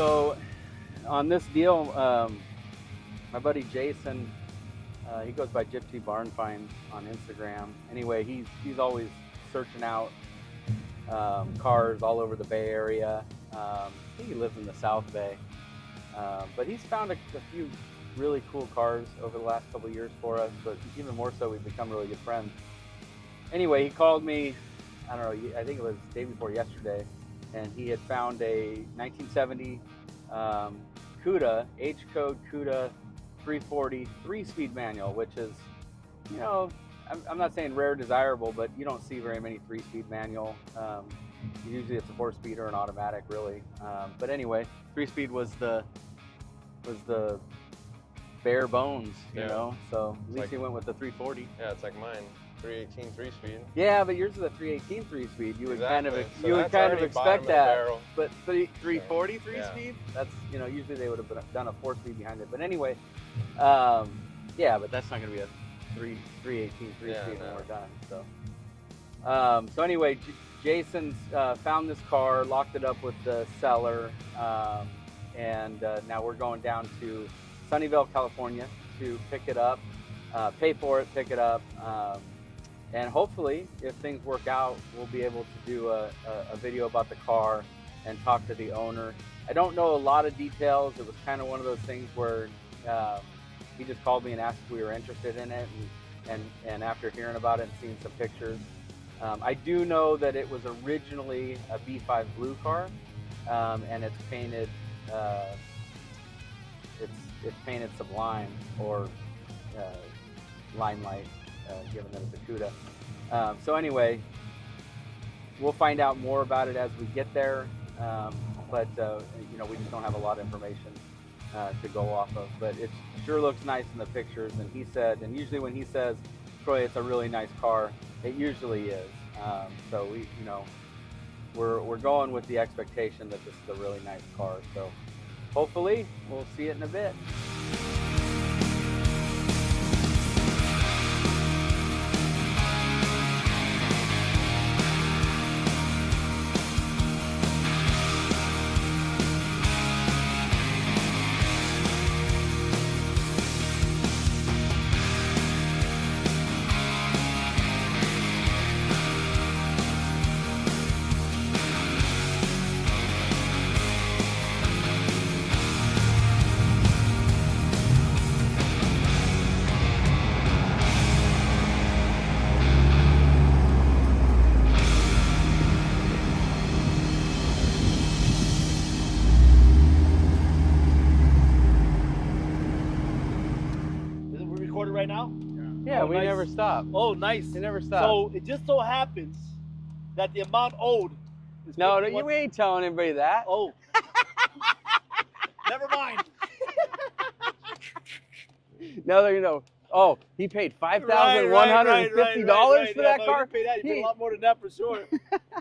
So on this deal, my buddy Jason, he goes by Gypsy Barn Finds on Instagram. Anyway, he's always searching out cars all over the Bay Area. I think he lives in the South Bay, but he's found a few really cool cars over the last couple of years for us, but even more so, we've become really good friends. Anyway, he called me, I don't know, I think it was the day before yesterday, and he had found a 1970 Cuda, H-code Cuda 340 3-speed manual, which is, you know, I'm not saying rare, desirable, but you don't see very many 3-speed manual. Usually it's a 4-speed or an automatic, really. But anyway, 3-speed was the bare bones, you know. So at least he went with the 340. Yeah, it's like mine, 318 3-speed. Yeah, but yours is a 318 3-speed. You would kind of expect that. Barrel. But 340 3-speed, that's, you know, usually they would have done a 4-speed behind it. But anyway, yeah, but that's not going to be a 318 3-speed when we're done. So anyway, Jason's found this car, locked it up with the seller, and now we're going down to Sunnyvale, California to pick it up, pay for it, pick it up, and hopefully, if things work out, we'll be able to do a video about the car and talk to the owner. I don't know a lot of details. It was kind of one of those things where he just called me and asked if we were interested in it, and after hearing about it and seeing some pictures, I do know that it was originally a B5 blue car, and it's painted. It's painted sublime or limelight, given that it's a Cuda. So anyway, we'll find out more about it as we get there. But you know, we just don't have a lot of information to go off of. But it sure looks nice in the pictures. And he said, and usually when he says, Troy, it's a really nice car, it usually is. So we, you know, we're going with the expectation that this is a really nice car. So hopefully we'll see it in a bit. Right now? Yeah, oh, we nice. never stop. Oh, nice. We never stop. So it just so happens that the amount owed is no, you ain't telling anybody that. Oh. Never mind. No, you know. Oh, he paid $5,150 for that car. He paid that. He paid a lot more than that for sure.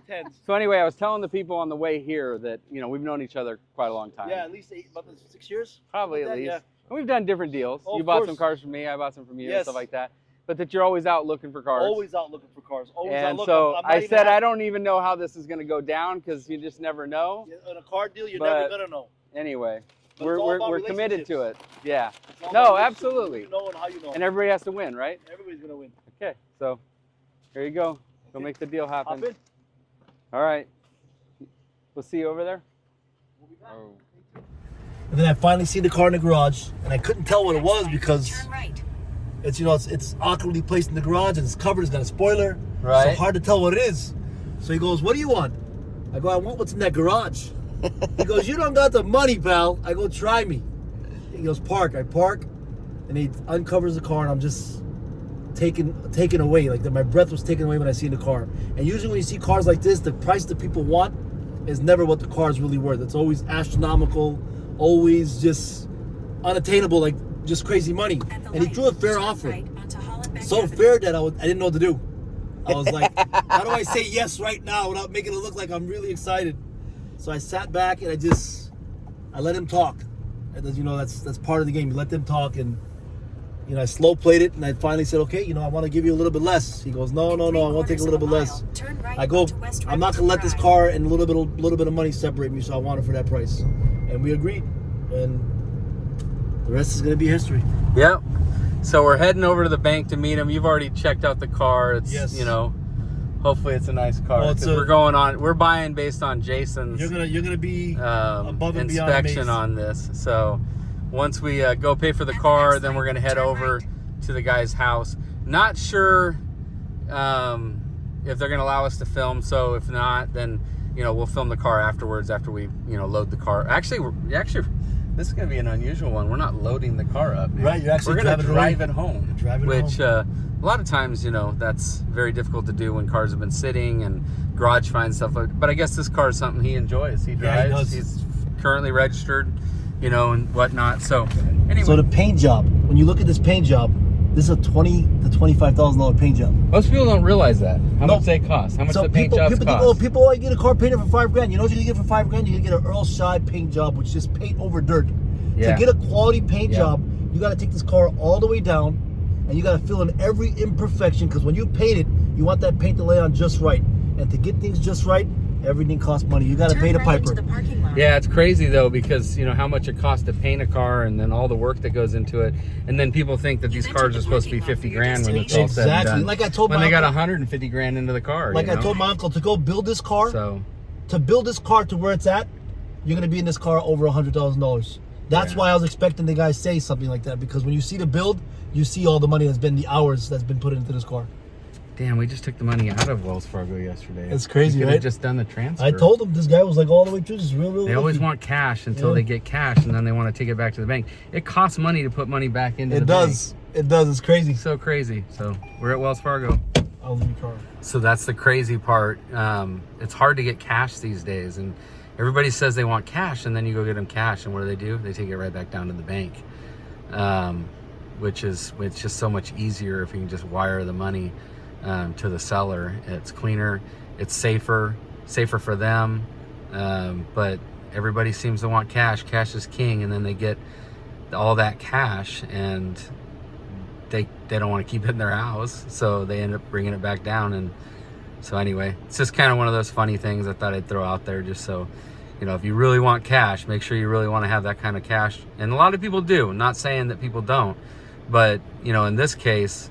Tens. So anyway, I was telling the people on the way here that, you know, we've known each other quite a long time. Yeah, at least about 6 years. Probably like at that, least. yeah. And we've done different deals. Oh, you bought some cars from me, I bought some from you, yes. and stuff like that. But that you're always out looking for cars. Always out looking for cars. Always and out looking. so I said I don't even know how this is going to go down because you just never know. In a car deal, you're never going to know. Anyway, but we're committed to it. Yeah. No, absolutely. You know and how you know. And everybody has to win, right? Everybody's going to win. Okay, so here you go. Go make the deal happen. Hop in. All right. We'll see you over there. We'll be back. And then I finally see the car in the garage, and I couldn't tell what it was because it's, you know, it's awkwardly placed in the garage and it's covered. It's got a spoiler. Right. So hard to tell what it is. So he goes, "What do you want?" I go, "I want what's in that garage." He goes, "You don't got the money, pal." I go, "Try me." He goes, "Park." I park, and he uncovers the car, and I'm just taken away. Like my breath was taken away when I see the car. And usually when you see cars like this, the price that people want is never what the car is really worth. It's always astronomical. Always just unattainable, like just crazy money. And he threw a fair offer. So fair that I didn't know what to do. I was like, how do I say yes right now without making it look like I'm really excited? So I sat back and I let him talk. And you know, that's part of the game. You let them talk, and you know, I slow played it, and I finally said, okay, you know, I want to give you a little bit less. He goes, no, I want to take a little bit less. I go, I'm not gonna let this car and a little bit of money separate me, so I want it for that price. And we agreed. And the rest is going to be history. Yep. So we're heading over to the bank to meet him. You've already checked out the car. It's, Yes. you know, hopefully it's a nice car. Well, we're buying based on Jason's You're gonna be above and beyond inspection amazed. on this. So once we go pay for the car, then we're gonna head over to the guy's house. Not sure if they're gonna allow us to film. So if not, then we'll film the car afterwards after we load the car. Actually, this is gonna be an unusual one. We're not loading the car up. Right, you're actually we're gonna driving drive it home. Which a lot of times, that's very difficult to do when cars have been sitting and garage find stuff. But I guess this car is something he enjoys. He drives. Yeah, he does. He's currently registered, and whatnot. So anyway. So the paint job, when you look at this paint job, this is a $20,000 to $25,000 paint job. Most people don't realize that. How much they cost. How much the paint jobs cost. People get a car painted for $5,000. You know what you can get for $5,000? You can get an Earl Shai paint job, which is just paint over dirt. Yeah. To get a quality paint job, you got to take this car all the way down, and you got to fill in every imperfection, because when you paint it, you want that paint to lay on just right. And to get things just right, everything costs money. You got to pay the piper. Yeah, it's crazy though, because how much it costs to paint a car, and then all the work that goes into it, and then people think that these cars are supposed to be 50 grand when it's all said and done. Like I told when my they got uncle, 150 grand into the car. Like I told my uncle, to go build this car, to build this car to where it's at, you're gonna be in this car over $100,000. That's why I was expecting the guy to say something like that, because when you see the build, you see all the money that's been, the hours that's been put into this car. Damn, we just took the money out of Wells Fargo yesterday. It's crazy, we right? Just done the transfer. I told him this guy was like all the way through. Just real. They always want cash until they get cash, and then they want to take it back to the bank. It costs money to put money back into the bank. It does. It's crazy. So crazy. So we're at Wells Fargo. I'll leave your car. So that's the crazy part. It's hard to get cash these days, and everybody says they want cash, and then you go get them cash, and what do? They take it right back down to the bank, which is just so much easier if you can just wire the money to the seller. It's cleaner, it's safer for them, but everybody seems to want cash. Cash is king, and then they get all that cash, and they don't want to keep it in their house, so they end up bringing it back down. And so anyway, it's just kind of one of those funny things I thought I'd throw out there, just so if you really want cash, make sure you really want to have that kind of cash. And a lot of people do. I'm not saying that people don't, but in this case,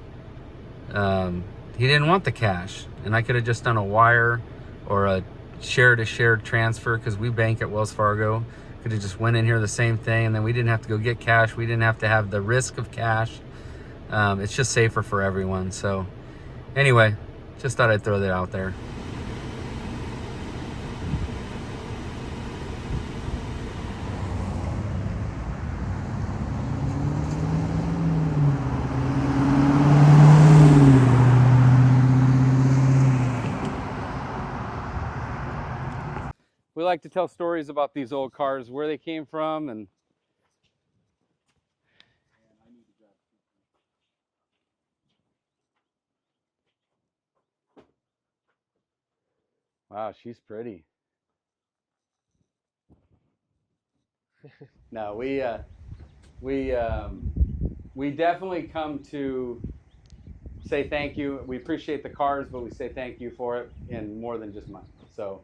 he didn't want the cash, and I could have just done a wire or a share-to-share transfer, because we bank at Wells Fargo. Could have just went in here the same thing, and then we didn't have to go get cash. We didn't have to have the risk of cash. It's just safer for everyone. So anyway, just thought I'd throw that out there. We like to tell stories about these old cars, where they came from, and wow, she's pretty. No, we definitely come to say thank you. We appreciate the cars, but we say thank you for it in more than just money. So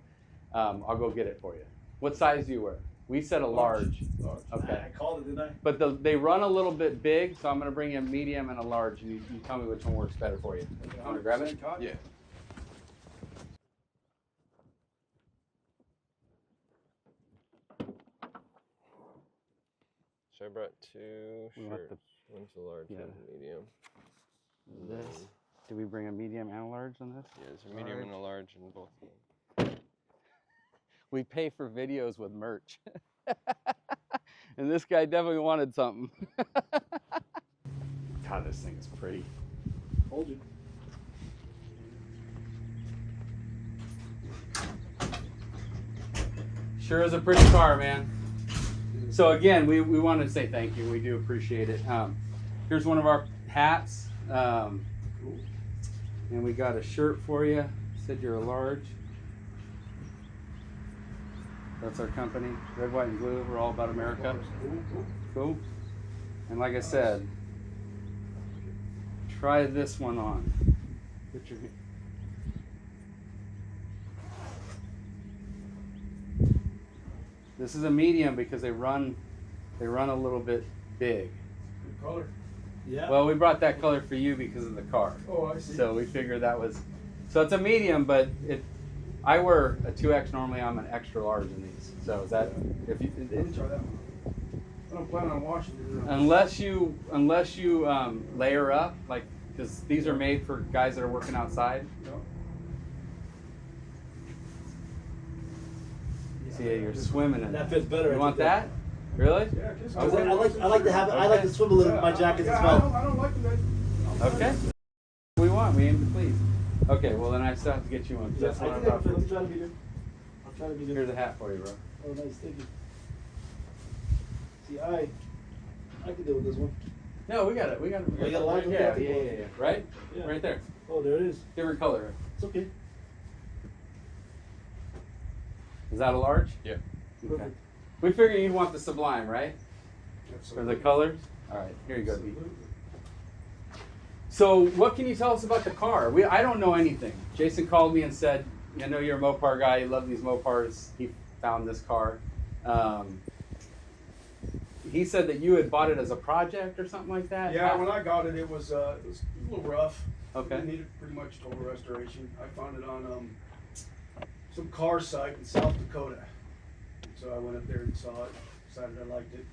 I'll go get it for you. What size do you wear? We said a large. Okay. I called it, didn't I? But they run a little bit big, so I'm going to bring you a medium and a large. You tell me which one works better for you. You want to grab it? Yeah. So I brought two shirts. One's a large and a medium. This. Do we bring a medium and a large on this? Yeah, there's a medium and a large in both of them. We pay for videos with merch. And this guy definitely wanted something. God, this thing is pretty. Told you. Sure is a pretty car, man. So again, we want to say thank you. We do appreciate it. Here's one of our hats. And we got a shirt for you. Said you're a large. That's our company. Red, white, and blue. We're all about America. Cool. And like I said, try this one on. Put your This is a medium because they run a little bit big. Good color. Yeah. Well, we brought that color for you because of the car. Oh, I see. So we figured that was, so it's a medium, but I wear a 2X normally. I'm an extra large in these. So is that if you? Let me try that one. I don't plan on washing it. Unless you layer up, like, because these are made for guys that are working outside. No. See, you're swimming in That it. fits better. You want that? Really? Yeah, I guess I like to have it. I like to swim a little in my jackets as well. I don't like the red. Okay. We want. We aim to please. Okay. Well, then I still have to get you one. 'Cause that's I what I think brought for I'll you. try to be good. I'll try to be good. Here's a hat for you, bro. Oh, nice, thank you. See, I can deal with this one. No, we got it. We got it. Oh, you got a large one? Yeah. Right? Yeah. Right there. Oh, there it is. Different color. It's okay. Is that a large? Yeah. Okay. Perfect. We figured you'd want the Sublime, right? For the Absolutely. colors? All right. Here you go, D. Absolutely. So, what can you tell us about the car? I don't know anything. Jason called me and said, "I know you're a Mopar guy. You love these Mopars." He found this car. He said that you had bought it as a project or something like that. Yeah, when I got it, it was a little rough. Okay. It needed pretty much total restoration. I found it on some car site in South Dakota. So I went up there and saw it, decided I liked it.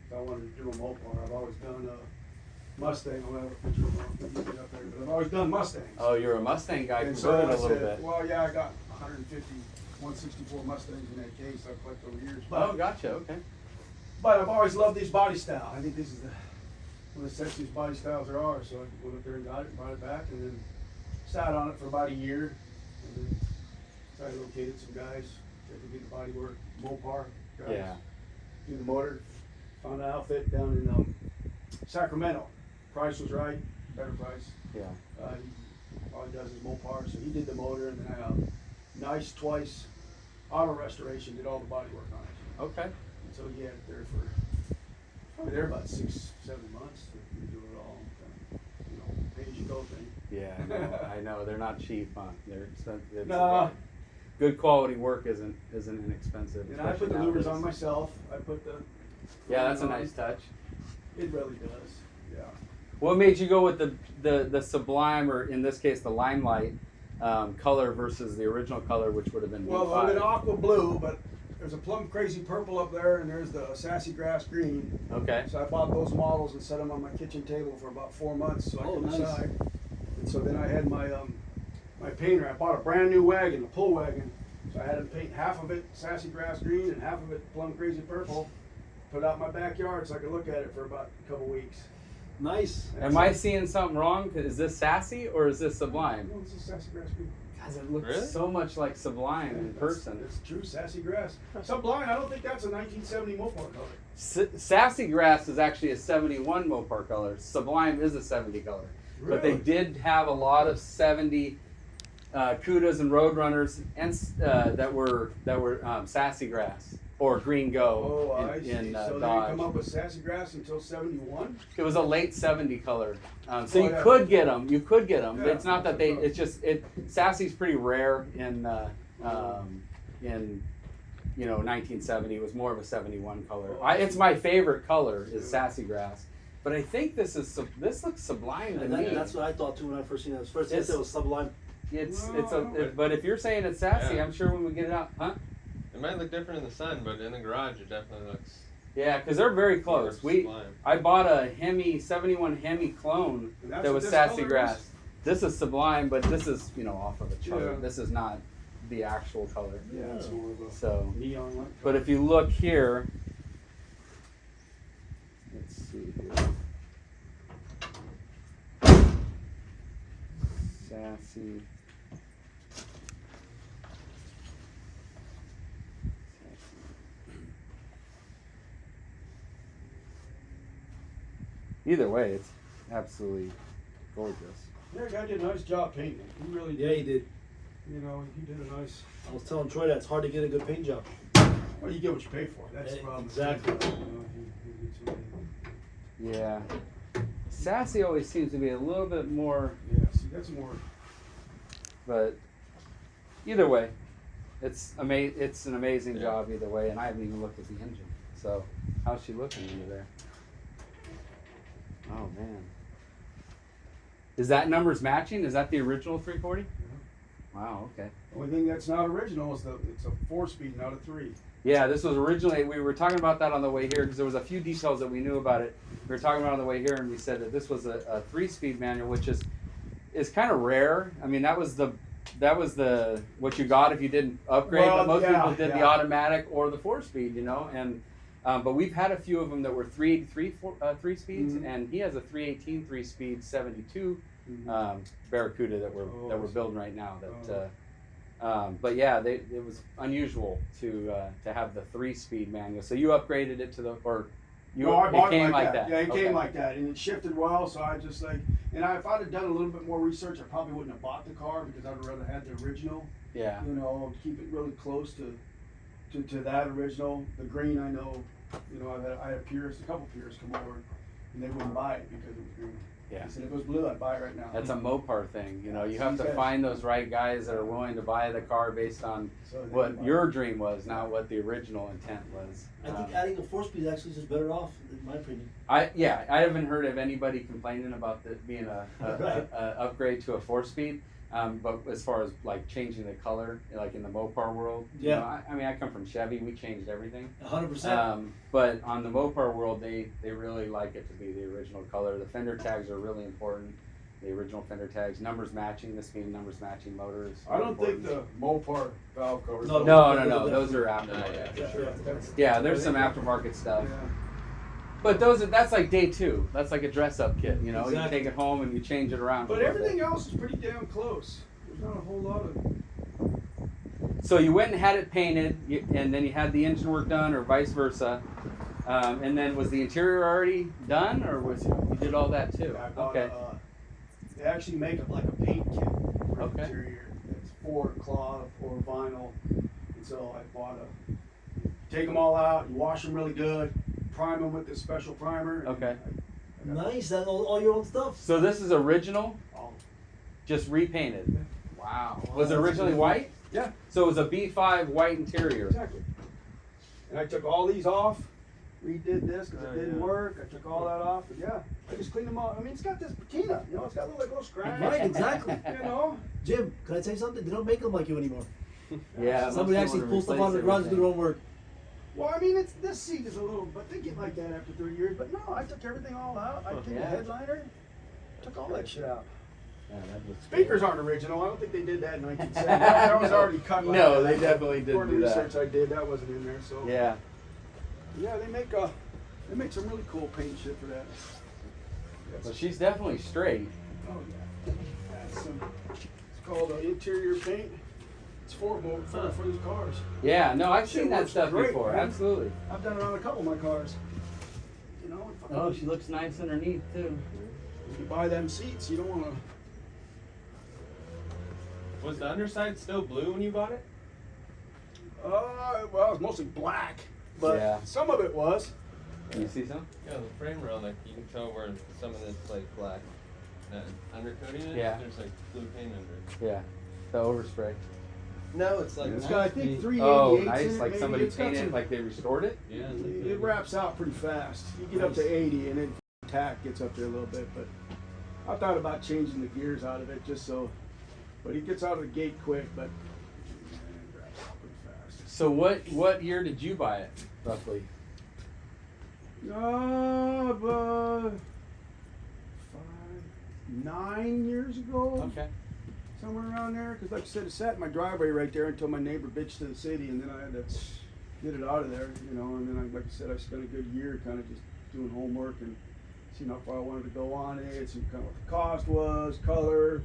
So I wanted to do a Mopar. I've always done a Mustang. I'll have a picture of it up there, but I've always done Mustangs. Oh, you're a Mustang guy. And Converted I a little said, bit. well, yeah, I got 150, 164 Mustangs in that case I've collected over years. Oh, gotcha. Okay. But I've always loved these body style. I think this is one of the sexiest body styles there are. So I went up there and got it, brought it back, and then sat on it for about a year. And then I located some guys that could do the body work, Mopar guys, Yeah. do the motor. Found an outfit down in Sacramento. Price was right, better price. Yeah. All he does is Mopar, so he did the motor, and then Nice Twice Auto Restoration did all the body work on it. Okay. And so he had it there for probably there about 6-7 months to do it all. Pay as you go thing. Yeah. I know. They're not cheap, huh? They're expensive. Nah. Good quality work isn't inexpensive. And I put the especially louvers on nowadays. myself. I put the. Yeah, that's a nice touch. It really does. Yeah. What made you go with the Sublime, or in this case the Limelight color versus the original color, which would have been Well, B5? I'm in aqua blue, but there's a plum crazy purple up there, and there's the sassy grass green. Okay. So I bought those models and set them on my kitchen table for about 4 months, so I could nice. decide. And so then I had my my painter. I bought a brand new wagon, a pull wagon. So I had him paint half of it sassy grass green and half of it plum crazy purple. Put it out in my backyard so I could look at it for about a couple weeks. Nice. Am I seeing something wrong? Is this Sassy or is this Sublime? No, it's a sassy grass green. Guys, it looks Really? so much like Sublime in person. It's true sassy grass. Sublime, I don't think that's a 1970 Mopar color. Sassy Grass is actually a 71 Mopar color. Sublime is a 70 color. But they Really? did have a lot of 70 Cudas and Roadrunners and that were Sassy Grass or Green Go Oh, I see. in So they Dodge. didn't come up with sassy grass until 71? It was a late 70 color. So Oh, you yeah. could get them. You could get them. Yeah, It's not that they. that's It's just Sassy's pretty rare in 1970. It was more of a 71 color. Oh, It's my favorite color is Sassy Grass. But I think this looks Sublime to me. That's what I thought too when I first seen it. First, I It's- said it was Sublime. But if you're saying it's Sassy, Yeah. I'm sure when we get it out, huh? It might look different in the sun, but in the garage it definitely looks. Yeah, because they're very close. Sublime. I bought a Hemi 71 Hemi clone And that's that what was this Sassy color Grass. is? This is Sublime, but this is off of a chart. Yeah. This is not the actual color. Yeah, it's more of a So, neon light. but if you look here, let's see here. Sassy. Either way, it's absolutely gorgeous. Yeah, guy did a nice job painting it. He really Yeah, did. he did. He did a nice. I was telling Troy that it's hard to get a good paint job. Well, you get what you pay for. That's the problem. Exactly. He gets what Yeah. Sassy always seems to be a little bit more, yeah, see, that's more. but either way, It's an amazing job either way, and I haven't even looked at the engine. So, how's she looking under there? Oh man. Is that numbers matching? Is that the original 340? Wow. Okay. The only thing that's not original is it's a 4-speed, not a 3. Yeah, this was originally, we were talking about that on the way here because there was a few details that we knew about it. We were talking about it on the way here, and we said that this was a 3-speed manual, which is kind of rare. I mean, that was the what you got if you didn't upgrade, Well, but most yeah, people did yeah. the automatic or the 4-speed, you know. And but we've had a few of them that were 383 3 speeds, Mhm. and he has a 318 3-speed 72 Barracuda that we're building right now. But yeah, it was unusual to have the 3-speed manual. So you upgraded it to No, I bought it came it like that. Yeah, it Okay. came like that, and it shifted well. So I just if I'd have done a little bit more research, I probably wouldn't have bought the car because I'd rather had the original. Yeah. You know, keep it really close to that original. The green, I know. You know, I had a couple peers come over, and they wouldn't buy it because it was green. Yeah. I said, if it was blue, I'd buy it right now. That's a Mopar thing, you know. You have to Yes. find those right guys that are willing to buy the car based on So they what buy your it. dream was, not what the original intent was. I think adding a 4-speed actually is just better off, in my opinion. I haven't heard of anybody complaining about it being a upgrade to a 4-speed. But as far as like changing the color, like in the Mopar world, you know, I mean, I come from Chevy. We changed everything. 100%. But on the Mopar world, they really like it to be the original color. The fender tags are really important. The original fender tags, numbers matching. This being numbers matching motors. I don't think the Mopar valve covers. No, No. Those are aftermarket. Yeah. Yeah, there's some aftermarket stuff. Yeah. But that's like day 2. That's like a dress-up kit. You know, Exactly. you take it home and you change it around. But everything else is pretty damn close. There's not a whole lot of. So you went and had it painted, and then you had the engine work done, or vice versa. And then was the interior already done, or you did all that too? I bought Okay. they actually make it like a paint kit for Okay. interior. It's for cloth or vinyl. And so I bought take them all out, you wash them really good, prime them with this special primer. And Okay. I got Nice, that's all your own stuff. So this is original, all- just repainted. Wow. Was it That's originally good. white? Yeah, So it was a B5 white interior. exactly. And I took all these off, redid this because it didn't work. I took all that off, but yeah, I just cleaned them all. I mean, it's got this patina, you know, it's got little scratches. Right, exactly. You know? Jim, can I tell you something? They don't make them like you anymore. Yeah. Somebody must actually wanna pulls stuff out of the replace garage and do their own everything. work. Well, I mean, this seat is a little, but they get like that after 30 years. But no, I took everything all out. I took the Yeah. headliner, took all that shit out. Yeah, that looks Speakers aren't original. I don't think they did that in 1970. That was already cut. like No, that. they definitely didn't According do to that. research I did, that wasn't in there. So Yeah. yeah, they make some really cool paint shit for that. Well, she's definitely straight. Oh yeah. That's it's called interior paint. It's for these cars. Yeah, no, I've Shit seen that works stuff great, before. man. Absolutely. I've done it on a couple of my cars. You know, Oh, she looks nice underneath too. if you buy them seats, you don't want to. Was the underside still blue when you bought it? Well, it was mostly black, but Yeah. some of it was. Can you see some? Yeah, the frame rail, like you can tell where some of it's like black. That undercoating it, Yeah. there's like blue paint under it. Yeah. The overspray. No, it's like It's got, I think, 388s Oh, in nice. it, Like maybe. somebody It's got painted, some- like they restored it. Yeah, it's It like wraps out pretty fast. You get up to 80 and then tack gets up there a little bit, but I thought about changing the gears out of it just so, but it gets out of the gate quick, but it wraps out pretty fast. So what year did you buy it, roughly? About 9 years ago. Okay. Somewhere around there, because like I said, it sat in my driveway right there until my neighbor bitched to the city, and then I had to get it out of there, you know. And then, like I said, I spent a good year kind of just doing homework and seeing how far I wanted to go on it, seeing kind of what the cost was, color,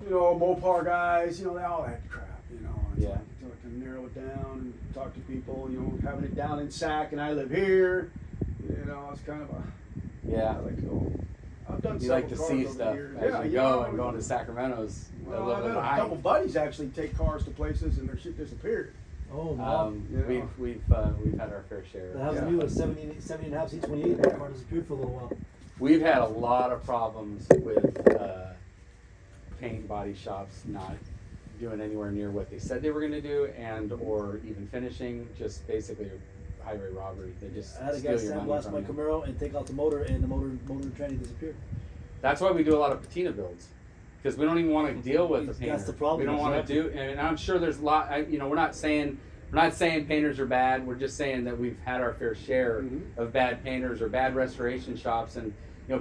you know, Mopar guys, you know, they all had crap, you know. Yeah. Until I can narrow it down and talk to people, you know, having it down in Sac, and I live here, you know, it's kind of a. Yeah. I like to go. I've done You like to several see cars over the stuff years. as you go, and going to Sacramento's a Well, little I've bit had a behind. couple buddies actually take cars to places and their shit disappeared. Oh, no. Yeah. We've had our fair share. That has Yeah. to do with 70 and a half, C28. That car disappeared for a little while. We've had a lot of problems with paint body shops not doing anywhere near what they said they were going to do, and or even finishing, just basically highway robbery. They just I had a guy steal your money sandblast from my you. Camaro and take out the motor, and the motor tranny disappeared. That's why we do a lot of patina builds, because we don't even want to deal with the painter. That's the problem. We don't want to do, and I'm sure there's a lot. We're not saying painters are bad. We're just saying that we've had our fair share of bad painters or bad restoration shops, and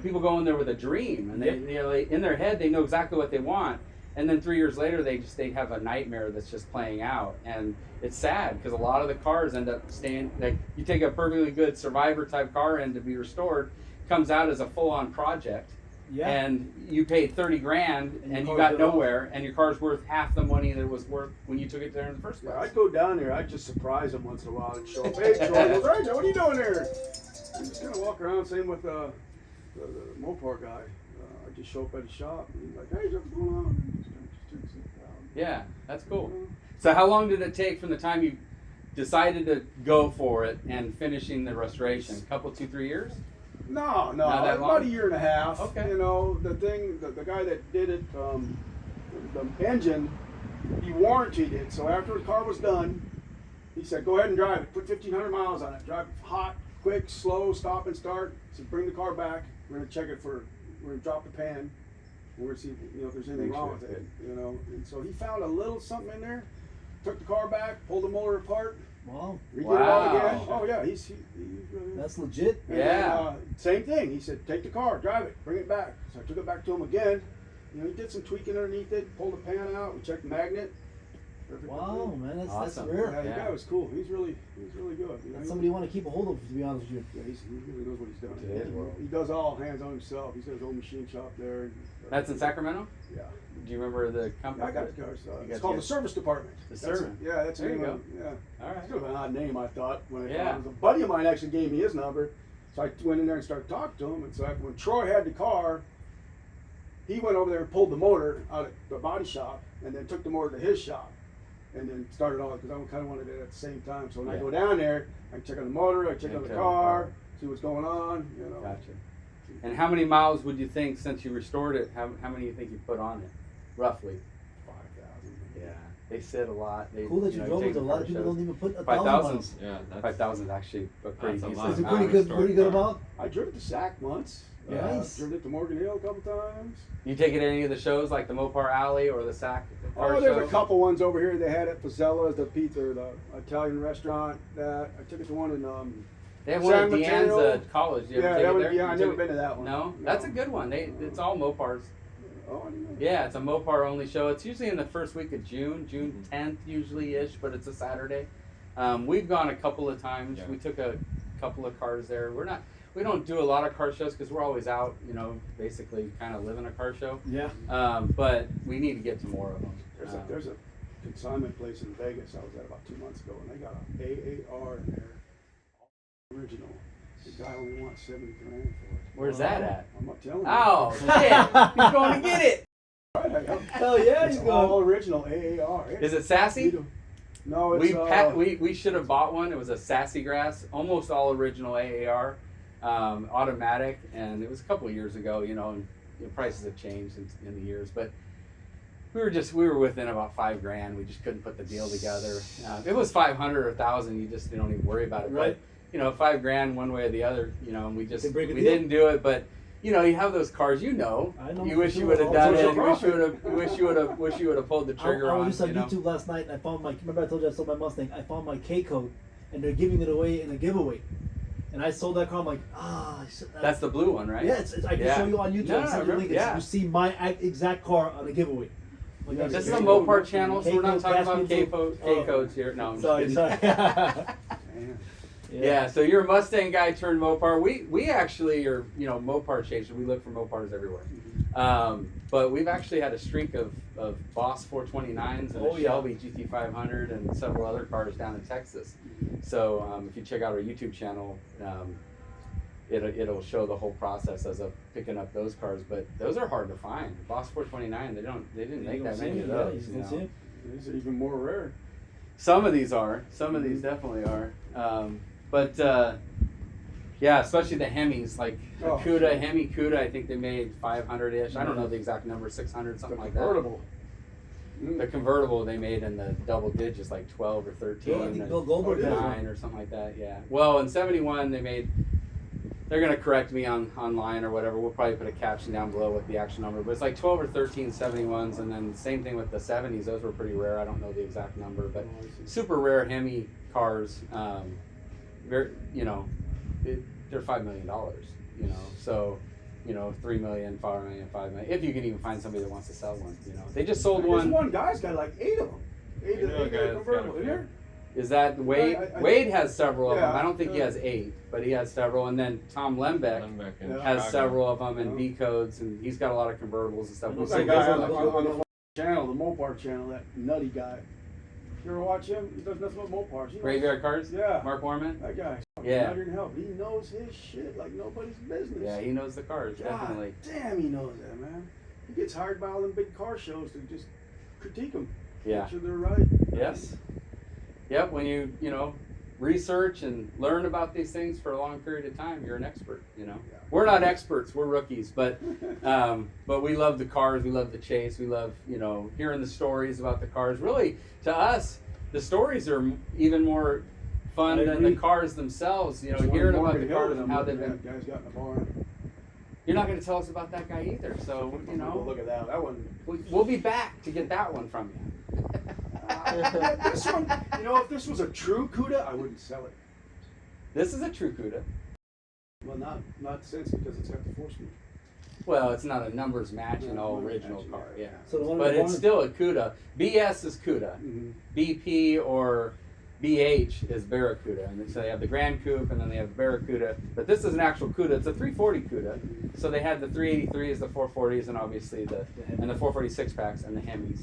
people go in there with a dream, and they in their head they know exactly what they want, and then 3 years later they have a nightmare that's just playing out, and it's sad because a lot of the cars end up staying. Like, you take a perfectly good survivor type car in to be restored, comes out as a full-on project. Yeah. And you paid 30 grand and you got nowhere, and your car's worth half the money that it was worth when you took it there in the first place. Yeah, I'd go down there. I'd just surprise them once in a while and show up. Hey, Troy goes, right, what are you doing there? I'm just gonna walk around. Same with the Mopar guy. I just show up at his shop and he's like, hey, what's going on? Yeah, that's cool. So how long did it take from the time you decided to go for it and finishing the restoration? A couple, 2-3 years? No, Not that long? about a year and a half. Okay. The guy that did it, the engine, he warranted it. So after the car was done, he said, go ahead and drive it. Put 1,500 miles on it. Drive it hot, quick, slow, stop and start. He said, bring the car back. We're gonna check it we're gonna drop the pan. And we're gonna see if there's anything wrong with it. And so he found a little something in there. Took the car back, pulled the motor apart. Wow. Redid it all again. Oh yeah, he's really. That's legit. And Yeah. same thing. He said, take the car, drive it, bring it back. So I took it back to him again. He did some tweaking underneath it, pulled the pan out, we checked the magnet. Perfect. Wow, man, that's Awesome. rare. Yeah, the guy was cool. He's really good. That's somebody you want to keep a hold of, to be honest with you. Yeah, he really knows what he's doing. Today's world. He does all hands on himself. He's got his own machine shop there. That's in Sacramento? Yeah. Do you remember the company? I got the cars. You got It's called the- the service department. The That's service. it. Yeah, that's There the you name go. of it. Yeah. All right. It's kind of an odd name, I thought. When Yeah. a buddy of mine actually gave me his number, so I went in there and started talking to him. And so when Troy had the car, he went over there and pulled the motor out of the body shop, and then took the motor to his shop, and then started all because I kind of wanted it at the same time. So when I Yeah. go down there, I check on the motor, I check And on the check car, see what's going on. Gotcha. And how many miles would you think, since you restored it, how many do you think you put on it, roughly? 5,000. Yeah, they sit a lot. They, Cool that you drove take it. A the lot car of people shows. don't even put 1,000 5,000. miles. Yeah, that's 5,000 is actually a pretty That's a decent lot. Is it amount. pretty good amount? I drove it to Sac once. Yeah. Nice. Drove it to Morgan Hill a couple times. You take it to any of the shows, like the Mopar Alley or the Sac car Oh, there's show? a couple ones over here. They had at Pizzella's, the pizza, the Italian restaurant. That I took it to one in They have one at San Mateo. Deanza College. You ever Yeah, take that it one, there? yeah, You I've took never it? been to that one. No? That's a good one. It's all Mopars. Oh, I didn't know. Yeah, it's a Mopar only show. It's usually in the first week of June, June 10th usually ish, but it's a Saturday. We've gone a couple of times. Yeah. We took a couple of cars there. We don't do a lot of car shows because we're always out, basically kind of living a car show. Yeah. But we need to get to more of them. There's a consignment place in Vegas I was at about 2 months ago, and they got an AAR in there, original. The guy only wants 70 grand for it. Where's that at? I'm not telling you. Oh, shit! He's going to get it! Hell yeah, It's he's all going. original AAR. Is it sassy? No, it's We should have bought one. It was a Sassy Grass, almost all original AAR, automatic, and it was a couple of years ago, and the prices have changed in the years, but we were within about $5 grand. We just couldn't put the deal together. If it was 500 or 1,000, you just don't even worry about it. Right. But $5 grand one way or the other, and we They break a we deal. didn't do it. But you have those cars, I know, you for wish you sure. would have All done it. social You wish you profit. wish you would have pulled the trigger I on. was just on YouTube last night and I found remember I told you I sold my Mustang? I found my K code and they're giving it away in a giveaway. And I sold that car, I'm like, That's the blue one, right? yeah, I can Yeah. show you on YouTube. No, I sent you a link. yeah. You see my exact car on a giveaway. Like, Yeah, This is K a code. Mopar channel, so we're not K-code, talking about gas K codes here. No, I'm Sorry, just kidding. sorry. Man. Yeah, so you're a Mustang guy turned Mopar. We actually are, Mopar chasers. We look for Mopars everywhere. But we've actually had a streak of Boss 429s and Oh, a yeah. Shelby GT500 and several other cars down in Texas. So if you check out our YouTube channel, it'll show the whole process as of picking up those cars. But those are hard to find. Boss 429, they didn't make that many of those. You don't see it. These are even more rare. Some of these are. Some of these definitely are. Yeah, especially the Hemis, like the Oh, Cuda, sure. Hemi Cuda, I think they made 500-ish. I don't know the exact number, 600, something The like convertible. The convertible they made in the double digits, like 12 or 13, I think and Bill Goldberg has one. 9 or something like that. Yeah. Well, in 71 they made. They're gonna correct me online or whatever. We'll probably put a caption down below with the actual number, but it's like 12 or 13 71s, and then same thing with the 70s. Those were pretty rare. I don't know the exact number, but super rare Hemi cars. Very, you know, they're $5 million. You know, so. You know, 3 million, 5 million, 5 million. If you can even find somebody that wants to sell one, you know, they just sold There's one. one guy's got like 8 of them. Eight You know a of guy the that's convertible. got a Isn't there? Is that Wade? I- Wade has several of them. Yeah, I don't think he yeah. has 8, but he has several. And then Tom Lembeck Lembeck in Yeah. has Chicago. several of them and Yeah. V codes, and he's got a lot of convertibles and stuff. It We looks see That like those guy a on lot. the channel, the Mopar channel, that nutty guy. You ever watch him? He does nothing but Mopars. He knows- Graveyard Cars. Yeah. Mark Warman. That guy. Yeah. Nuttier than hell. He knows his shit like nobody's business. Yeah, he knows the cars God definitely. damn, he knows that, man. He gets hired by all them big car shows to just critique them. Yeah. Make sure they're right. Yes. Yep. When you know research and learn about these things for a long period of time, you're an expert. You know, Yeah. we're not experts. We're rookies, but we love the cars. We love the chase. We love hearing the stories about the cars. Really, to us, the stories are even more fun I than agree. the cars themselves. You know, There's one hearing in about the Morgan Hill cars that and how I'm they've looking been. at. Guy's got in the barn. You're not going to tell us about that guy either. So Well, you look at that. That one. we'll be back to get that one from you. This one, if this was a true Cuda, I wouldn't sell it. This is a true Cuda. Well, not since because it's got the 4-speed. Well, it's not a numbers matching Yeah, all numbers original matching, car, yeah. yeah. So the one But in the it's barn- still a Cuda. BS is Cuda. Mm-hmm. BP or BH is Barracuda. And so they have the Grand Coupe and then they have Barracuda. But this is an actual Cuda. It's a 340 Cuda. So they had the 383s, the 440s, and obviously the 446 packs and the Hemis.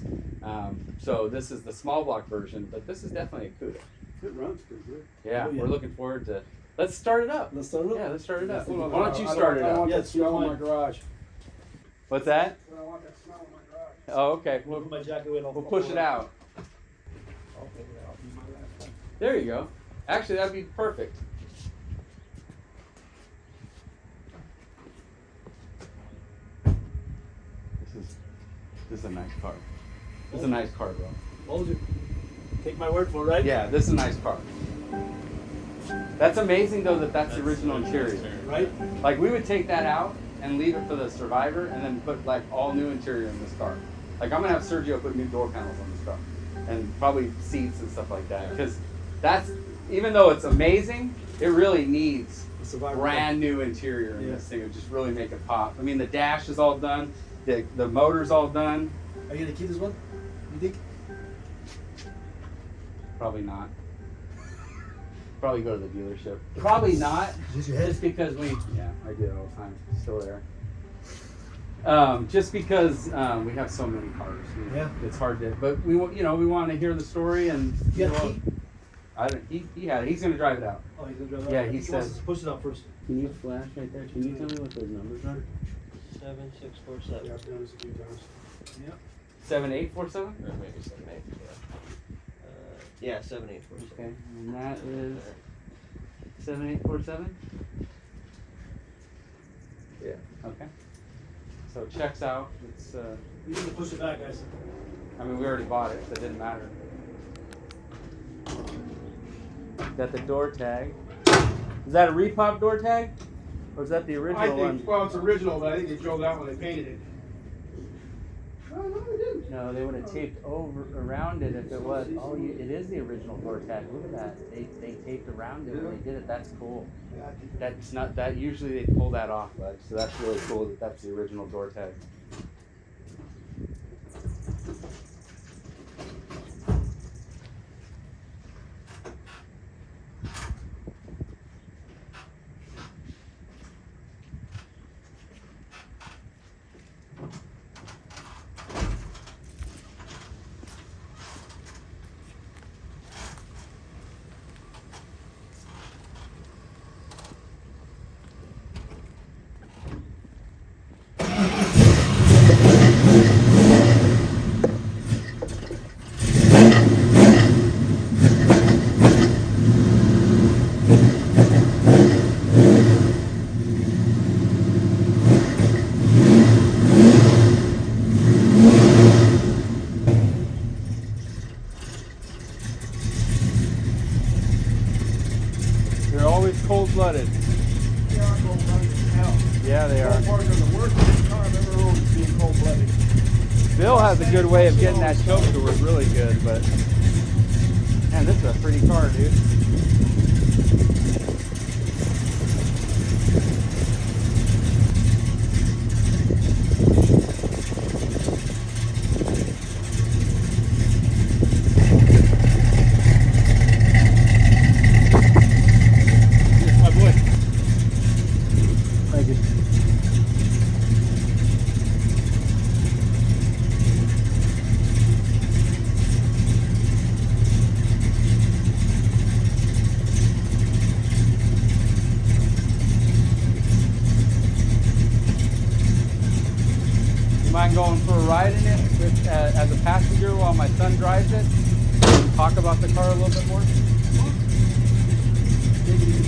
So this is the small block version, but this is definitely a Cuda. It runs pretty good. Yeah, Oh, yeah. we're looking forward to. Let's start it up. Let's start it up. Yeah, let's start it up. Let's do it. Why don't you I start it I up? want Yeah, that smell in fine. my garage. What's that? I want that smell in my garage. Oh, okay. We'll put my jacket away and I'll We'll push it out. I'll take it out. Be my last one. There you go. Actually, that'd be perfect. This is a nice car. This is a nice car, bro. Told you. Take my word for it, right? Yeah, this is a nice car. That's amazing though that's the original interior. Right? Like we would take that out and leave it for the Survivor and then put like all new interior in this car. Like I'm gonna have Sergio put new door panels on this car and probably seats and stuff like that because that's even though it's amazing, it really needs The Survivor. brand new interior in Yeah. this thing. It would just really make it pop. I mean, the dash is all done, the motor's all done. Are you gonna keep this one? You think? Probably not. Probably go to the dealership. Probably not. Use your head. Just because I do it all the time. It's still there. Just because we have so many cars. Yeah. It's hard to, but we want to hear the story and. You got well, the key? I don't. He had it. He's gonna drive it out. Oh, he's gonna drive it Yeah, out. I he think wants said- us to push it out first. Can you flash right there? Can you tell me what those numbers are? 7647. Yeah, I've done this a few times. Yep. 7847. Or maybe 78. Yeah. 7847. Okay, and that is 7847. Yeah. Okay. So it checks out. It's. We need to push it back, guys. I mean, we already bought it, so it didn't matter. Got the door tag. Is that a repop door tag? Or is that the original I think, one? well, it's original, but I think they drove that when they painted it. Oh, no, they didn't. No, they would have taped over around it if it was. Oh, it is the original door tag. Look at that. They taped around it when they did it. That's cool. Yeah, I think That's not that. Usually they pull that off, bud. So that's really cool that that's the original door tag. Yeah, they are. Mopars are the worst car I've ever owned, being cold-blooded. Bill has a good way of getting that choke to work really good, but man, this is a pretty car, dude. My boy. Thank you. You mind going for a ride in it with, as a passenger while my son drives it? Talk about the car a little bit more.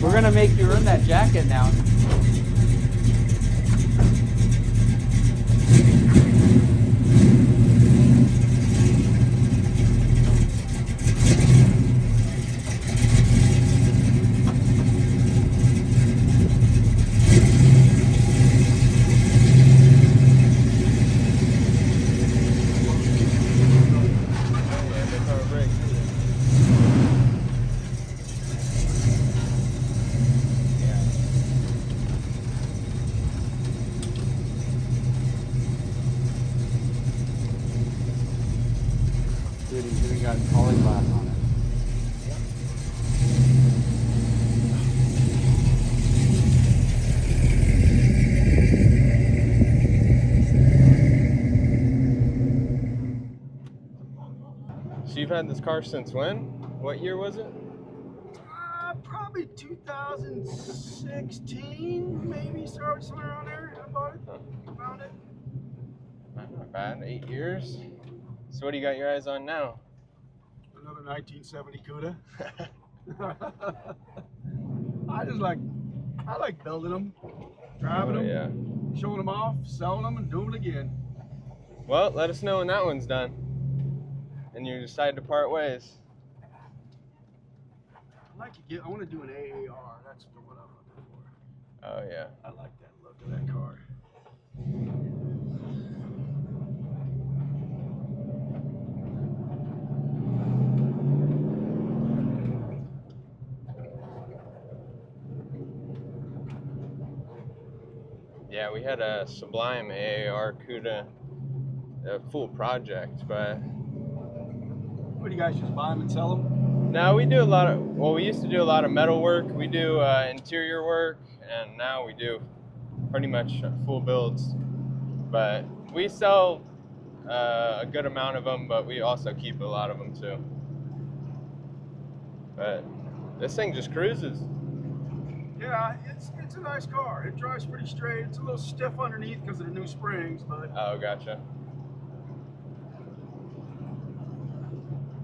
We're gonna make you earn that jacket now. Dude, he's even got polyglass on it. So you've had this car since when? What year was it? Probably 2016, maybe, somewhere around there. I bought it, found it. Not bad, 8 years. So what do you got your eyes on now? Another 1970 Cuda. I like building them, driving them, Yeah. showing them off, selling them, and doing it again. Well, let us know when that one's done. And you decide to part ways. I want to do an AAR. That's what I'm looking for. Oh yeah. I like that look of that car. Yeah, we had a Sublime AAR Cuda, a full project, but What do you guys just buy them and sell them? now we do a lot of, well, we used to do a lot of metal work. We do interior work, and now we do pretty much full builds. But we sell a good amount of them, but we also keep a lot of them too. But this thing just cruises. Yeah, it's a nice car. It drives pretty straight. It's a little stiff underneath because of the new springs, but Oh, gotcha.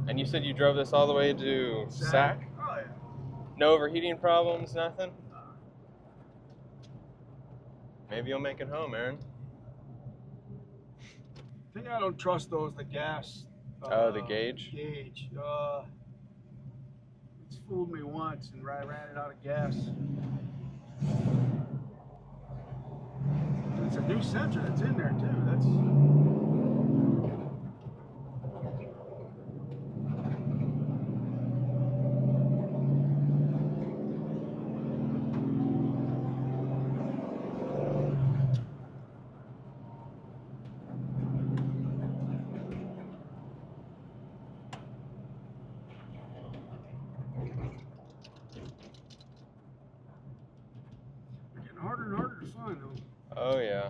And you said you drove this all the way to Sac? Oh yeah. No overheating problems, nothing? Maybe you'll make it home, Aaron. The thing I don't trust though is the gas. Oh, the gauge? Gauge. It's fooled me once and I ran it out of gas. It's a new sensor that's in there too. That's. Harder and harder to find though. Oh yeah.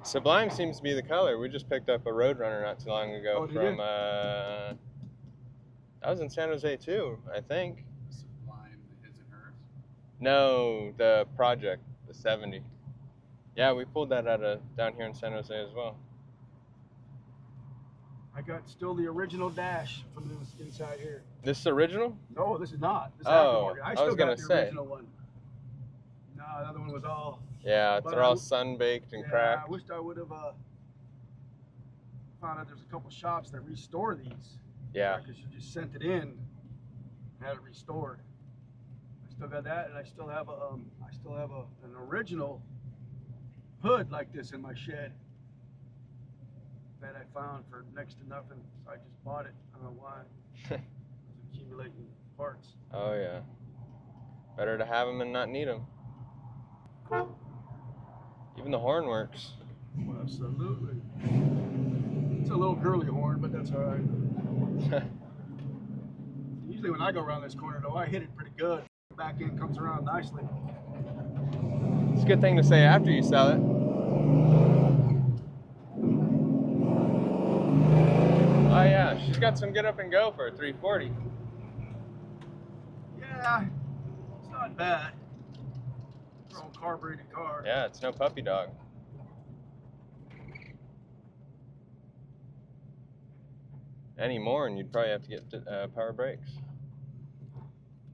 Sublime seems to be the color. We just picked up a Roadrunner not too long ago from that was in San Jose too, I think. Sublime, his and hers? No, the project, the 70. Yeah, we pulled that out of down here in San Jose as well. I got still the original dash from this inside here. This is original? No, this is not. This is Oh, aftermarket. I still was got gonna the say. original one. No, the other one was all. Yeah, But they're all sun-baked and yeah, cracked. I wished I would have found out there's a couple shops that restore these. Yeah. Because you just sent it in, and had it restored. I Still got that, and I still have an original hood like this in my shed that I found for next to nothing. So I just bought it. I don't know why. I was accumulating parts. Oh yeah. Better to have them and not need them. Even the horn works. Well, absolutely. It's a little girly horn, but that's all right. Usually when I go around this corner, though, I hit it pretty good. Back end comes around nicely. It's a good thing to say after you sell it. Oh yeah, she's got some get up and go for a 340. Yeah, it's not bad. It's an old carbureted car. Yeah, it's no puppy dog. Any more and you'd probably have to get power brakes.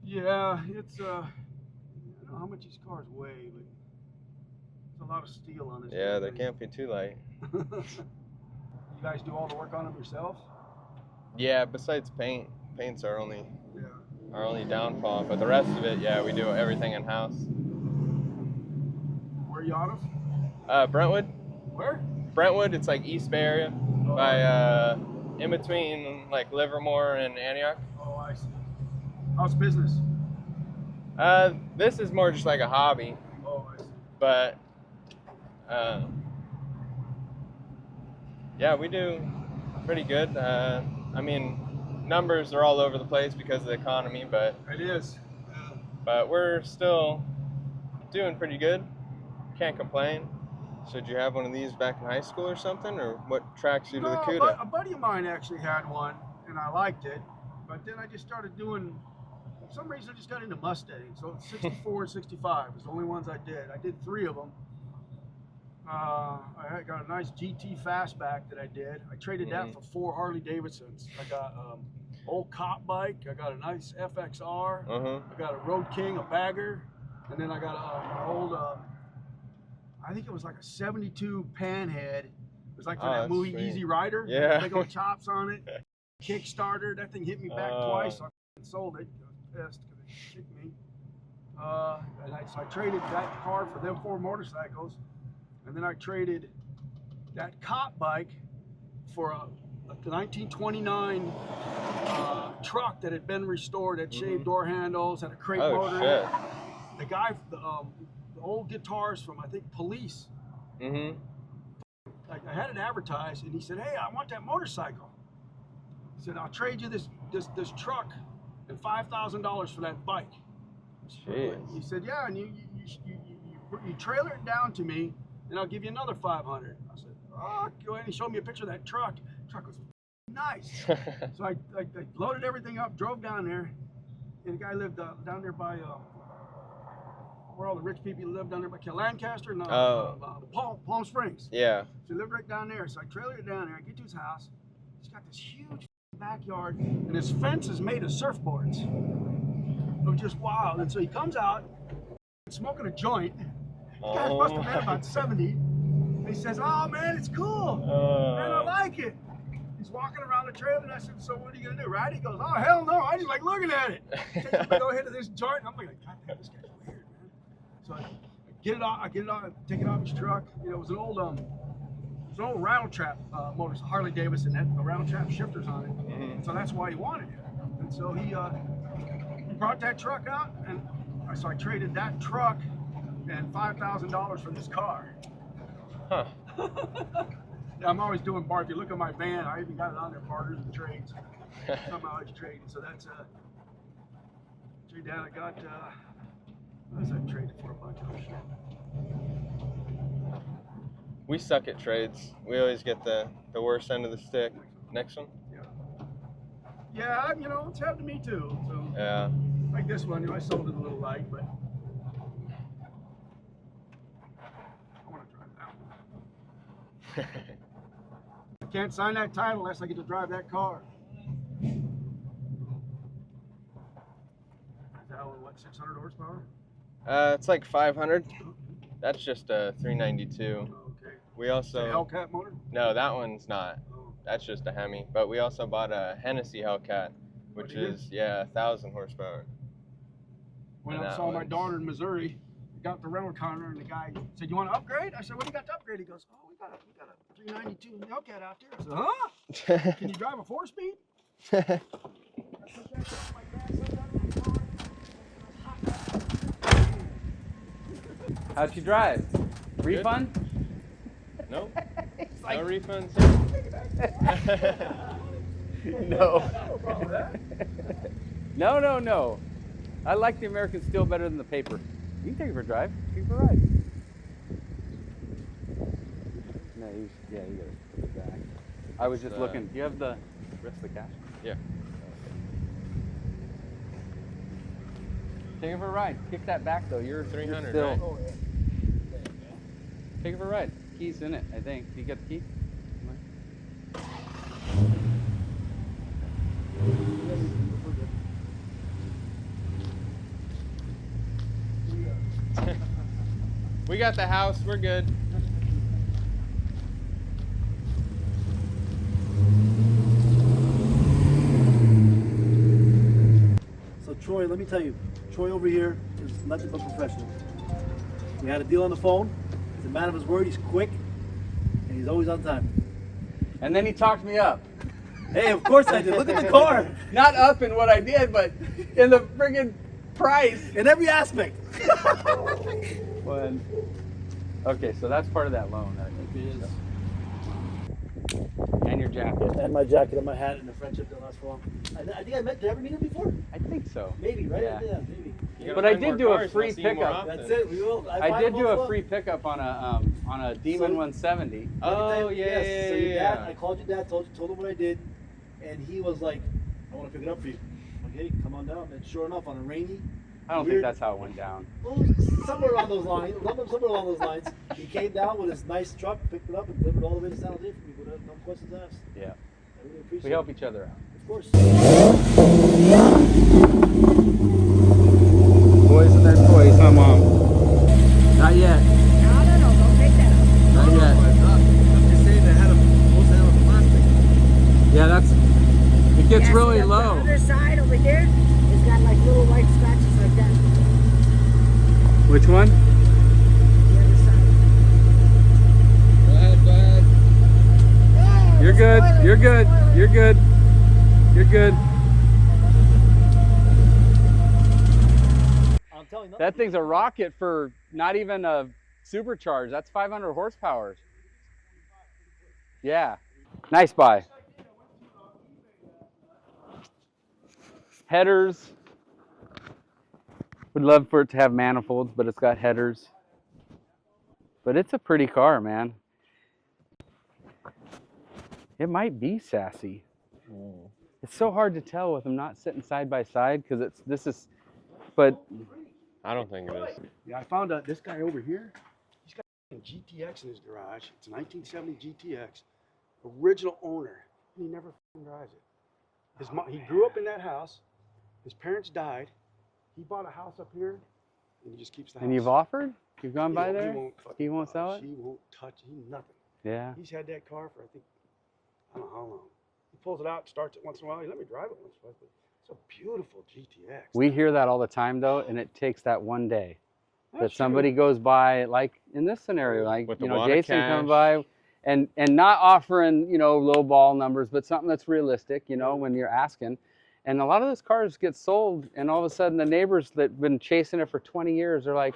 Yeah, it's I don't know how much these cars weigh, but there's a lot of steel on this. Yeah, they can't be too light. You guys do all the work on them yourselves? Yeah, besides paint. Paint's our only Yeah. downfall, but the rest of it, yeah, we do everything in house. Where are you out of? Brentwood. Where? Brentwood, it's like East Bay area, Oh. by in between like Livermore and Antioch. Oh, I see. How's business? This is more just like a hobby, Oh, I see. but yeah, we do pretty good. I mean, numbers are all over the place because of the economy, but It is. we're still doing pretty good. Can't complain. So did you have one of these back in high school or something, or what attracts you to the Cuda? A buddy of mine actually had one, and I liked it. But then I just started doing, for some reason I just got into Mustangs. So 64 and 65 was the only ones I did. I did 3 of them. I got a nice GT fastback that I did. I traded that for 4 Harley Davidsons. I got old cop bike. I got a nice FXR. I got a Road King, a bagger, and then I got an old, I think it was like a 72 Panhead. It was like for that movie sweet. Easy Rider. Yeah. Big old chops on it. Kickstarter. That thing hit me back twice. So I sold it. I was pissed because it kicked me. So I traded that car for them 4 motorcycles. And then I traded that cop bike for a 1929 truck that had been restored, had shaved door handles, had a crate motor in it. The guy, the old guitars from, I think, Police. I had it advertised, and he said, "Hey, I want that motorcycle." He said, "I'll trade you this truck and $5,000 for that bike." Jeez. He said, "Yeah, and you trailer it down to me, and I'll give you another $500." I said, "Oh, go ahead." And he showed me a picture of that truck. The truck was nice. So I loaded everything up, drove down there, and the guy lived down there by where all the rich people live, down there by Lancaster, and Palm Springs. Yeah. So he lived right down there. So I trailered it down there. I get to his house. He's got this huge backyard, and his fence is made of surfboards. It was just wild. And so he comes out, smoking a joint. The guy must have been about 70. And he says, "Oh man, it's cool. Man, I like it." He's walking around the trailer, and I said, "So what are you gonna do, right?" He goes, "Oh hell no, I just like looking at it." Takes a big old hit of this joint, and I'm like, "God damn, this guy's weird, man." So I get it off, take it off his truck. You know, it was an old rattle trap motor, Harley Davidson, had the rattle trap shifters on it. So that's why he wanted it. And so he brought that truck out, and so I traded that truck and $5,000 for this car. Huh. Yeah, I'm always doing bar. If you look at my van, I even got it on there, barters and trades. Somehow it's trading. So that's trade that. I got what was I traded for a bunch of shit. We suck at trades. We always get the worst end of the stick. Next one? Yeah, you know, it's happened to me too. So Yeah. like this one, you know, I sold it a little light, but I want to drive that one. I can't sign that title unless I get to drive that car. That one, what, 600 horsepower? It's like 500. That's just a 392. Okay. We also Hellcat motor? No, that one's not. Oh. That's just a Hemi. But we also bought a Hennessy Hellcat, which is 1,000 horsepower. Went And up, that saw my was- daughter in Missouri, got the rental car, and the guy said, "You want to upgrade?" I said, "What do you got to upgrade?" He goes, "Oh, we got a 392 Hellcat out there." I said, "Huh? Can you drive a 4-speed?" How'd you drive? Refund? Nope. No refunds. No. No. I like the American steel better than the paper. You can take it for a drive. Take it for a ride. No, you gotta put it back. I was just looking. Do you have the rest of the cash? Yeah. Take it for a ride. Kick that back though. You're 300, still. right? Oh, yeah. Take it for a ride. Key's in it, I think. Do you get the key? We got the house. We're good. So Troy, let me tell you, Troy over here is nothing but professional. We had a deal on the phone. He's a man of his word. He's quick, and he's always on time. And then he talked me up. Hey, of course I did. Look at the car. Not up in what I did, but in the friggin' price. In every aspect. Okay, so that's part of that loan. I think it is. And your jacket. And my jacket and my hat and the friendship that lasts for long. I think I met. Did I ever meet him before? I think so. Maybe, right? Yeah. Maybe. You gotta But I find did more do a cars, free we'll see you more pickup. often. That's it. We will. I did do a follow free up. pickup on a Demon 170. Oh, yeah, Yes. So your yeah. dad, I called your dad, told him what I did, and he was like, "I want to pick it up for you." Okay, come on down. And sure enough, on a rainy, I don't think weird- that's how it went down. well, somewhere along those lines. Somewhere along those lines, he came down with his nice truck, picked it up, and delivered all the way to San Jose for me without no questions asked. Yeah. I really appreciate We help it. each other out. Of course. Boys and their toys, huh, Mom? Not yet. No, don't take that out. Not yet. I'm just saying they had a supposed to have a plastic. Yeah, that's. It gets Yeah, really see, the low. other side over here has got like little white scratches like that. Which one? The other side. Go ahead. Oh, You're good. spoiler, You're good. spoiler. You're good. You're good. I'm telling you. That thing's a rocket for not even a supercharged. That's 500 horsepower. Yeah. Nice buy. Headers. Would love for it to have manifolds, but it's got headers. But it's a pretty car, man. It might be sassy. It's so hard to tell with them not sitting side by side because but I don't think it is. Yeah, I found out this guy over here, he's got a GTX in his garage. It's a 1970 GTX, original owner, and he never drives it. He grew up in that house. His parents died. He bought a house up here, and he just keeps the house. and you've offered? You've gone by He there? won't fucking He won't budge. sell it? He won't touch it. He nothing. Yeah. He's had that car for, I think, I don't know how long. He pulls it out, starts it once in a while. He let me drive it once in a while. But it's a beautiful GTX. We hear that all the time though, and it takes that one day that That's somebody true. goes by, like in this scenario, like With you a know, lot of Jason coming cash. by and not offering, you know, low ball numbers, but something that's realistic, you know, when you're asking. And a lot of those cars get sold, and all of a sudden the neighbors that've been chasing it for 20 years are like,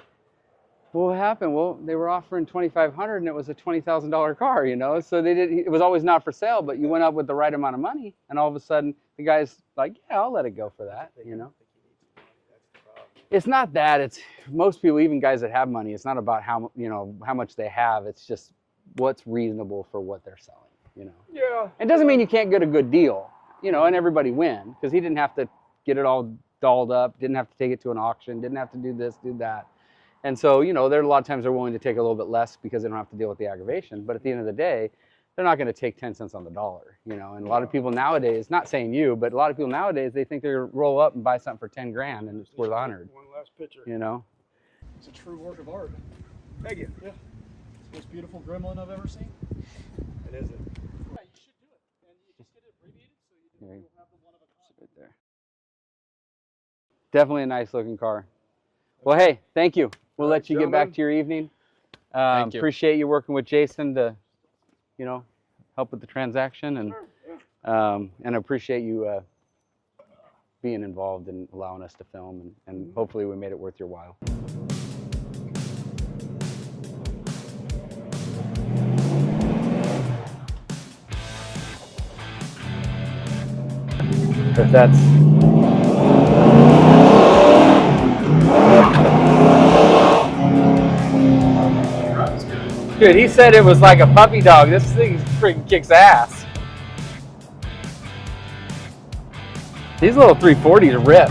well, what happened? Well, they were offering $2,500 and it was a $20,000 car, you know? So it was always not for sale, but you went up with the right amount of money, and all of a sudden the guy's like, yeah, I'll let it go for that, you know? It's not that. It's most people, even guys that have money, it's not about how, you know, how much they have. It's just what's reasonable for what they're selling, you know? Yeah. It doesn't mean you can't get a good deal, you know, and everybody win, because he didn't have to get it all dolled up, didn't have to take it to an auction, didn't have to do this, do that. And so, you know, there are a lot of times they're willing to take a little bit less because they don't have to deal with the aggravation. But at the end of the day, they're not going to take 10 cents on the dollar, you know. And a lot of people nowadays, not saying you, but a lot of people nowadays, they think they're roll up and buy something for 10 grand and it's worth 100, One last picture. you know. It's a true work of art. Thank you. Yeah. It's the most beautiful gremlin I've ever seen. It is. Yeah, you should do it. And you just get it abbreviated so you Yeah. don't have the one of a kind. Right there. Definitely a nice looking car. Well, hey, thank you. We'll All right, let you get back gentlemen. to your evening. Thank you. Appreciate you working with Jason to, you know, help with the transaction, and appreciate you being involved and allowing us to film, and hopefully we made it worth your while. If that's Dude, he said it was like a puppy dog. This thing freaking kicks ass. These little 340s rip.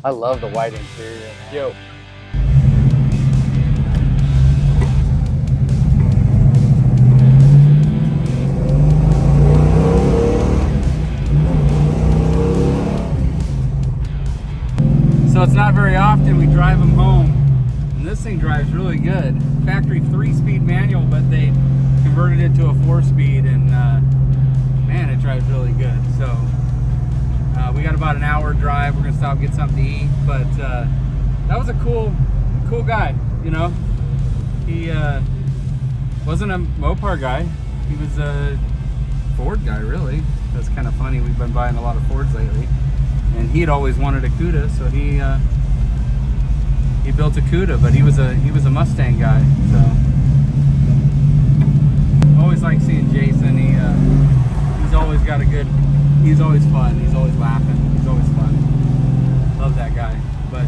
I love the white interior. Yo. So it's not very often we drive them home. And this thing drives really good. Factory 3-speed manual, but they converted it to a 4-speed, and man, it drives really good. So we got about an hour drive. We're gonna stop and get something to eat. But that was a cool guy. You know, he wasn't a Mopar guy. He was a Ford guy, really. That's kind of funny. We've been buying a lot of Fords lately, and he had always wanted a Cuda, so he built a Cuda. But he was a Mustang guy. So always like seeing Jason. He's always got a good. He's always fun. He's always laughing. He's always fun. Love that guy. But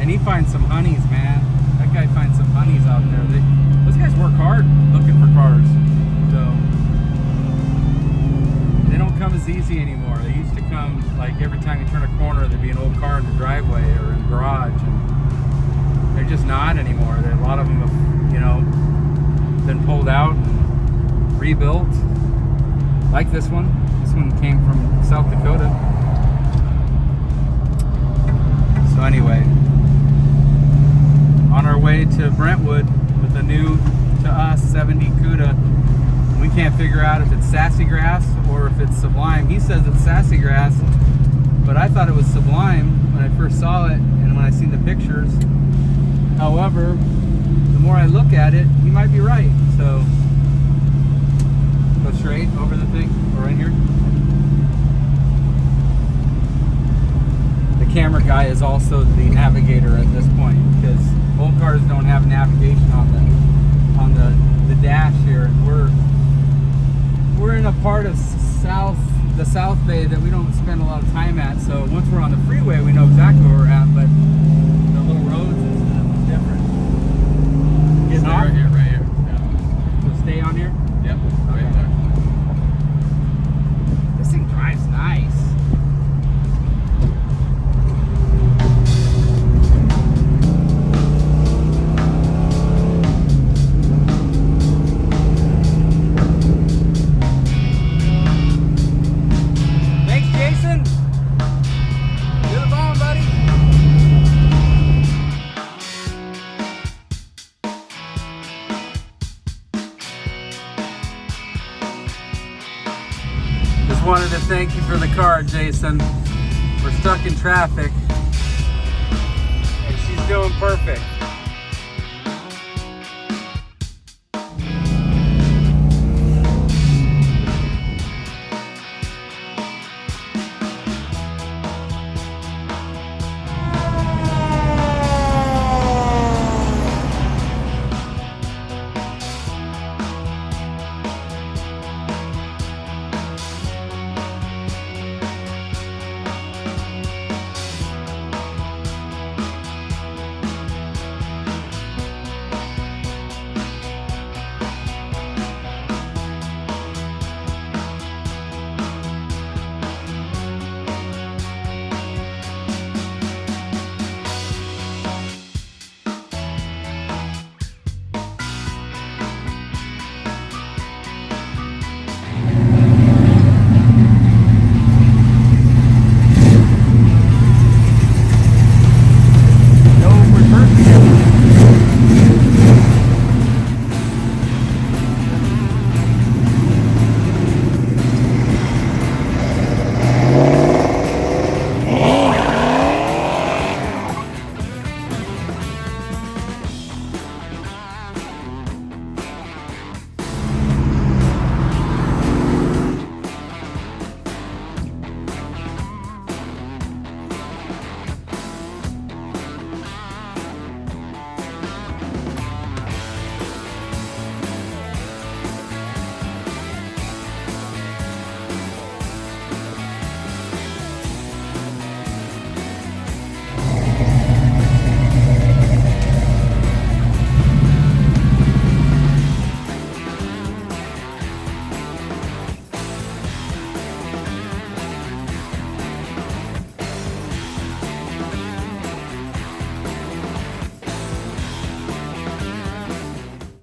and he finds some honeys, man. That guy finds some honeys out there. Those guys work hard looking for cars. So they don't come as easy anymore. They used to come like every time you turn a corner, there'd be an old car in the driveway or in the garage, and they're just not anymore. A lot of them have, you know, been pulled out and rebuilt. Like this one. This one came from South Dakota. So anyway, on our way to Brentwood with a new, to us, 70 Cuda. We can't figure out if it's sassy grass or if it's Sublime. He says it's sassy grass, but I thought it was Sublime when I first saw it and when I seen the pictures. However, the more I look at it, he might be right. So go straight over the thing, or right here. The camera guy is also the navigator at this point, because old cars don't have navigation on the dash here. We're in a part of the South Bay that we don't spend a lot of time at. So once we're on the freeway, we know exactly where we're at, but the little roads is different. Getting off? Right here. Yeah. So stay on here. Yep. Okay. Right there. This thing drives nice. Thanks, Jason. You're the bomb, buddy. Just wanted to thank you for the car, Jason. We're stuck in traffic, and she's doing perfect.